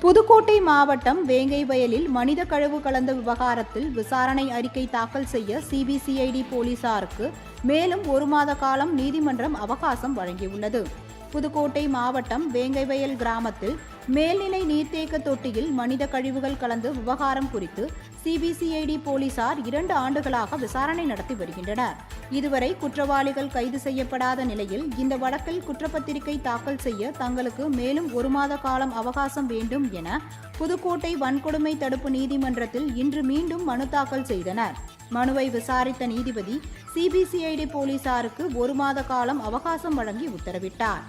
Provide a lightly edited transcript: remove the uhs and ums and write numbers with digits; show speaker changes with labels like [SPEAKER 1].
[SPEAKER 1] புதுக்கோட்டை மாவட்டம் வேங்கைவயலில் மனித கழிவு கலந்த விவகாரத்தில் விசாரணை அறிக்கை தாக்கல் செய்ய சிபிசிஐடி போலீசாருக்கு மேலும் 1 மாத காலம் நீதிமன்றம் அவகாசம் வழங்கியுள்ளது. புதுக்கோட்டை மாவட்டம் வேங்கைவயல் கிராமத்தில் மேல்நிலை நீர்த்தேக்க தொட்டியில் மனித கழிவுகள் கலந்து விவகாரம் குறித்து சிபிசிஐடி போலீசார் 2 ஆண்டுகளாக விசாரணை நடத்தி வருகின்றனர். இதுவரை குற்றவாளிகள் கைது செய்யப்படாத நிலையில் இந்த வழக்கில் குற்றப்பத்திரிகை தாக்கல் செய்ய தங்களுக்கு மேலும் 1 மாத காலம் அவகாசம் வேண்டும் என புதுக்கோட்டை வன்கொடுமை தடுப்பு நீதிமன்றத்தில் இன்று மீண்டும் மனு தாக்கல் செய்தனர். மனுவை விசாரித்த நீதிபதி சிபிசிஐடி போலீசாருக்கு 1 மாத காலம் அவகாசம் வழங்கி உத்தரவிட்டார்.